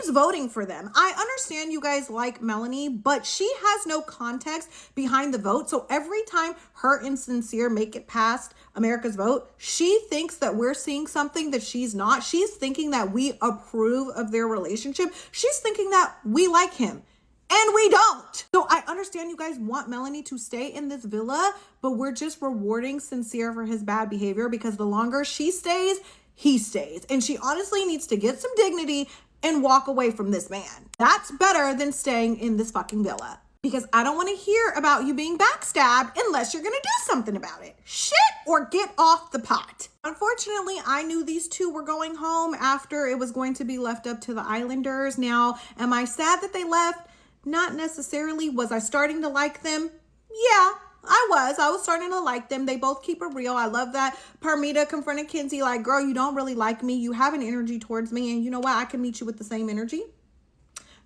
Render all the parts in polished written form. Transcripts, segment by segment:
keeps voting for them. I understand you guys like Melanie, but she has no context behind the vote. So every time her and Sincere make it past America's vote, she thinks that we're seeing something that she's not. She's thinking that we approve of their relationship. She's thinking that we like him. And we don't. So I understand you guys want Melanie to stay in this villa, but we're just rewarding Sincere for his bad behavior because the longer she stays, he stays. And she honestly needs to get some dignity and walk away from this man. That's better than staying in this fucking villa. Because I don't want to hear about you being backstabbed unless you're going to do something about it. Shit or get off the pot. Unfortunately, I knew these two were going home after it was going to be left up to the Islanders. Now, am I sad that they left? Not necessarily. Was I starting to like them? Yeah, I was starting to like them. They both keep it real. I love that Parmita confronted Kinsey like, girl, you don't really like me. You have an energy towards me. And you know what? I can meet you with the same energy.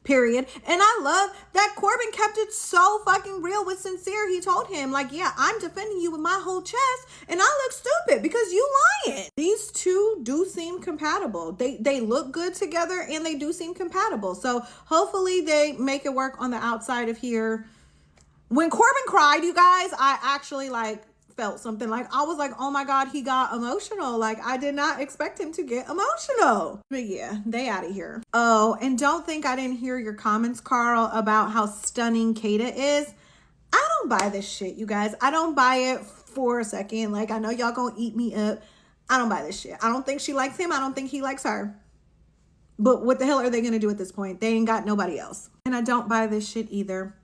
Period. And I love that Corbin kept it so fucking real with Sincere. He told him like, yeah, I'm defending you with my whole chest and I look stupid because you lying. These two do seem compatible. They look good together and they do seem compatible. So hopefully they make it work on the outside of here. When Corbin cried, you guys, I actually like felt something. Like I was like, oh my God, he got emotional. Like I did not expect him to get emotional. But yeah, they out of here. Oh, and don't think I didn't hear your comments, Carl, about how stunning Kata is. I don't buy this shit, you guys. I don't buy it for a second. Like I know y'all gonna eat me up. I don't buy this shit. I don't think she likes him. I don't think he likes her. But what the hell are they gonna do at this point? They ain't got nobody else. And I don't buy this shit either.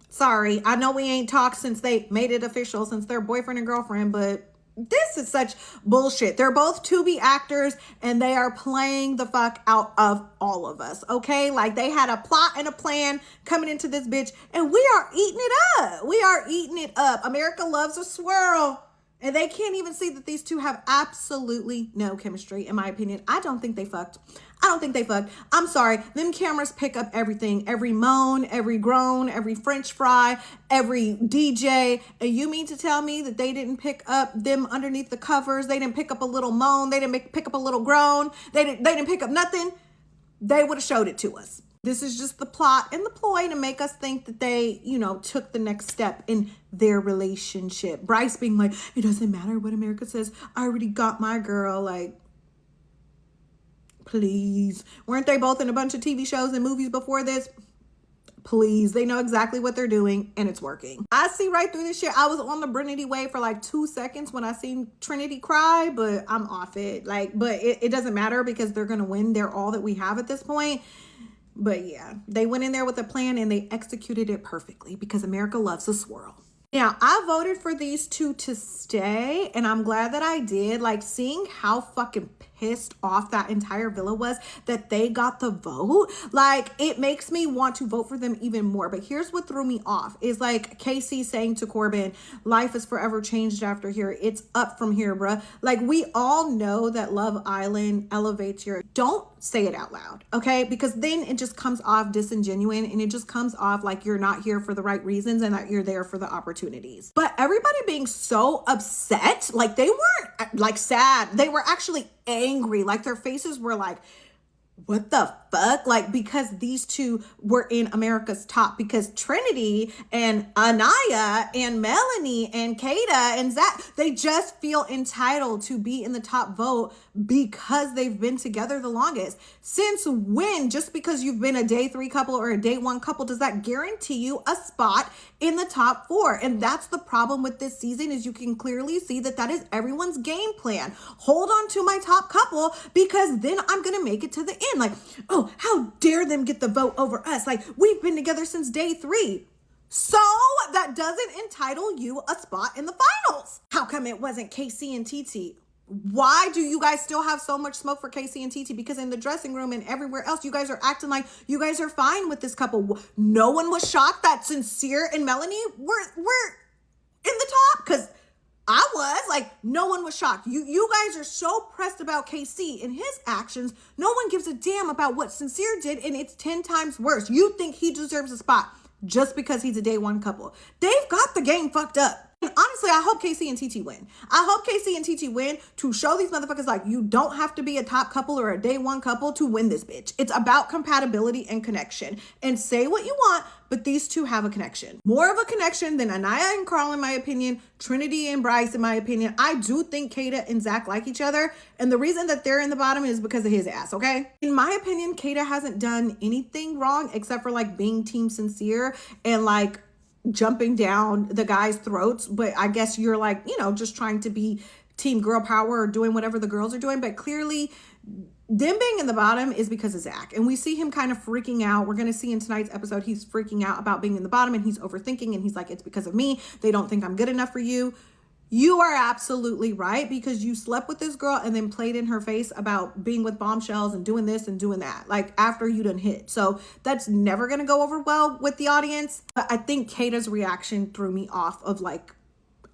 Sorry, I know we ain't talked since they made it official, since they're boyfriend and girlfriend, but this is such bullshit. They're both to-be actors and they are playing the fuck out of all of us, okay? Like they had a plot and a plan coming into this bitch and we are eating it up. We are eating it up. America loves a swirl. And they can't even see that these two have absolutely no chemistry, in my opinion. I don't think they fucked. I don't think they fucked. I'm sorry. Them cameras pick up everything. Every moan, every groan, every French fry, every DJ. And you mean to tell me that they didn't pick up them underneath the covers? They didn't pick up a little moan. They didn't pick up a little groan. They didn't pick up nothing. They would have showed it to us. This is just the plot and the ploy to make us think that they, you know, took the next step in their relationship. Bryce being like, it doesn't matter what America says. I already got my girl. Like, please. Weren't they both in a bunch of TV shows and movies before this? Please. They know exactly what they're doing and it's working. I see right through this shit. I was on the Brinity wave for like 2 seconds when I seen Trinity cry, but I'm off it. Like, but it doesn't matter because they're going to win. They're all that we have at this point. But yeah, they went in there with a plan and they executed it perfectly because America loves a swirl. Now, I voted for these two to stay and I'm glad that I did. Like seeing how fucking pissed off that entire villa was that they got the vote, like it makes me want to vote for them even more. But here's what threw me off is like Casey saying to Corbin, life is forever changed after here. It's up from here, bruh. Like we all know that Love Island elevates your, don't say it out loud, okay? Because then it just comes off disingenuous and it just comes off like you're not here for the right reasons and that you're there for the opportunities. But everybody being so upset, like they weren't like sad, they were actually angry. Like their faces were like, what the fuck? Like, because these two were in America's top, because Trinity and Anaya and Melanie and Kata and Zach, they just feel entitled to be in the top vote because they've been together the longest. Since when, just because you've been a day 3 couple or a day 1 couple, does that guarantee you a spot in the top 4? And that's the problem with this season, is you can clearly see that that is everyone's game plan. Hold on to my top couple because then I'm going to make it to the end. Like, oh, how dare them get the vote over us? Like, we've been together since day 3. So that doesn't entitle you a spot in the finals. How come it wasn't KC and TT? Why do you guys still have so much smoke for Casey and TT? Because in the dressing room and everywhere else, you guys are acting like you guys are fine with this couple. No one was shocked that Sincere and Melanie were in the top, because I was like, no one was shocked. You guys are so pressed about KC and his actions. No one gives a damn about what Sincere did, and it's 10 times worse. You think he deserves a spot just because he's a day 1 couple. They've got the game fucked up. Honestly, I hope Casey and TT win. I hope Casey and TT win to show these motherfuckers like you don't have to be a top couple or a day one couple to win this bitch. It's about compatibility and connection. And say what you want, but these two have a connection. More of a connection than Anaya and Carl, in my opinion. Trinity and Bryce, in my opinion. I do think Kata and Zach like each other. And the reason that they're in the bottom is because of his ass, okay? In my opinion, Kata hasn't done anything wrong except for like being team sincere and like jumping down the guys' throats. But I guess you're like, you know, just trying to be team girl power or doing whatever the girls are doing. But clearly them being in the bottom is because of Zach. And we see him kind of freaking out. We're going to see in tonight's episode, he's freaking out about being in the bottom and he's overthinking and he's like, it's because of me. They don't think I'm good enough for you. You are absolutely right, because you slept with this girl and then played in her face about being with bombshells and doing this and doing that, like after you done hit. So that's never going to go over well with the audience. But I think Kata's reaction threw me off of like,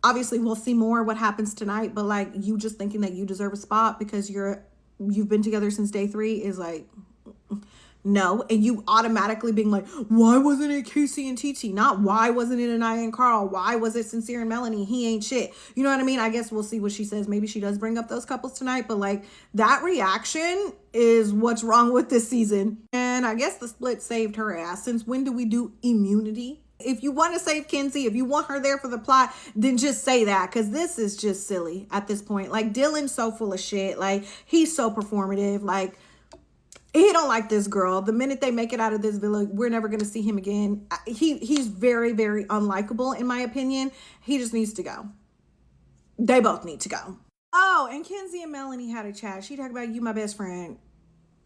obviously we'll see more what happens tonight, but like you just thinking that you deserve a spot because you've been together since day 3 is like, no. And you automatically being like, why wasn't it Casey and TT? Not why wasn't it Anaya and Carl? Why was it Sincere and Melanie? He ain't shit. You know what I mean? I guess we'll see what she says. Maybe she does bring up those couples tonight, but like that reaction is what's wrong with this season. And I guess the split saved her ass. Since when do we do immunity? If you want to save Kenzie, if you want her there for the plot, then just say that, because this is just silly at this point. Like Dylan's so full of shit. Like he's so performative. Like he don't like this girl. The minute they make it out of this villa, we're never going to see him again. He's very, very unlikable, in my opinion. He just needs to go. They both need to go. Oh, and Kenzie and Melanie had a chat. She talked about you, my best friend.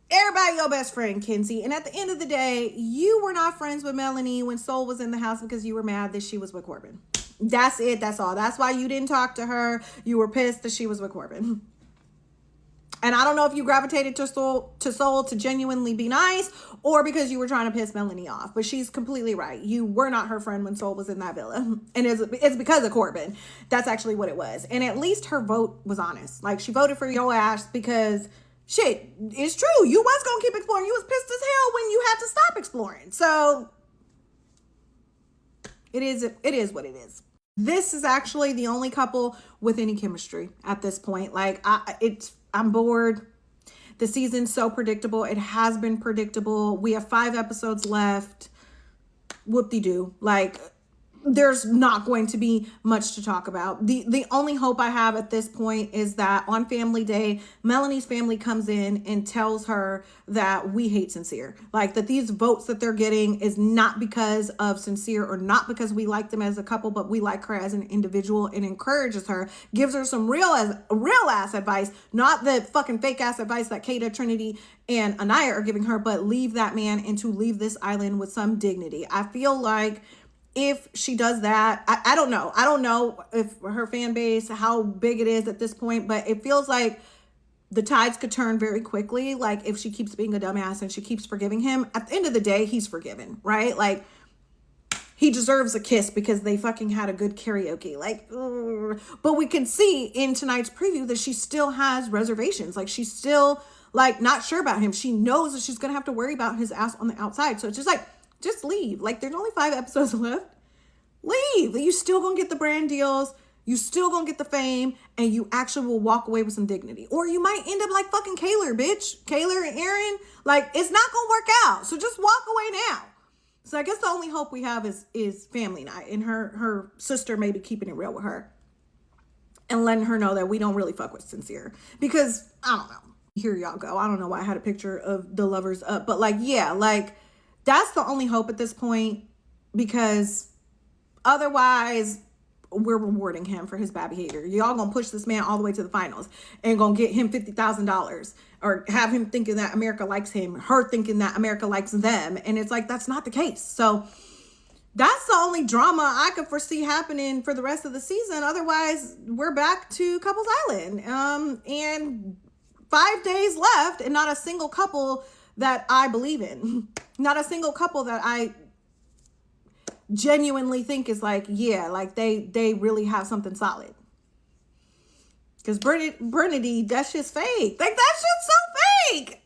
Everybody your best friend, Kenzie. And at the end of the day, you were not friends with Melanie when Soul was in the house because you were mad that she was with Corbin. That's it. That's all. That's why you didn't talk to her. You were pissed that she was with Corbin. And I don't know if you gravitated to Soul to genuinely be nice or because you were trying to piss Melanie off. But she's completely right. You were not her friend when Soul was in that villa. And it's because of Corbin. That's actually what it was. And at least her vote was honest. Like, she voted for your ass because, shit, it's true. You was going to keep exploring. You was pissed as hell when you had to stop exploring. So it is what it is. This is actually the only couple with any chemistry at this point. Like, I'm bored. The season's so predictable. It has been predictable. We have 5 episodes left. Whoop-de-doo. Like, there's not going to be much to talk about. The only hope I have at this point is that on Family Day, Melanie's family comes in and tells her that we hate Sincere. Like, that these votes that they're getting is not because of Sincere or not because we like them as a couple, but we like her as an individual, and encourages her, gives her some real ass advice, not the fucking fake ass advice that Kata, Trinity, and Anaya are giving her, but leave that man and to leave this island with some dignity. I feel like if she does that, I don't know. I don't know if her fan base, how big it is at this point, but it feels like the tides could turn very quickly. Like, if she keeps being a dumbass and she keeps forgiving him, at the end of the day, he's forgiven, right? Like, he deserves a kiss because they fucking had a good karaoke. Like, but we can see in tonight's preview that she still has reservations. Like, she's still like not sure about him. She knows that she's going to have to worry about his ass on the outside. So it's just like, just leave. Like, there's only 5 episodes left. Leave. You still gonna get the brand deals. You still gonna get the fame. And you actually will walk away with some dignity. Or you might end up like fucking Kaylor, bitch. Kaylor and Aaron. Like, it's not gonna work out. So just walk away now. So I guess the only hope we have is family night. And her sister maybe keeping it real with her. And letting her know that we don't really fuck with Sincere. Because, I don't know. Here y'all go. I don't know why I had a picture of the lovers up. But like, yeah, like, that's the only hope at this point, because otherwise we're rewarding him for his bad behavior. Y'all gonna push this man all the way to the finals and gonna get him $50,000 or have him thinking that America likes him, her thinking that America likes them. And it's like, that's not the case. So that's the only drama I could foresee happening for the rest of the season. Otherwise, we're back to Couples Island. And 5 days left and not a single couple that I believe in. Not a single couple that I genuinely think is like, yeah, like they really have something solid. Because Brinity, that's just fake. Like, that's just so fake.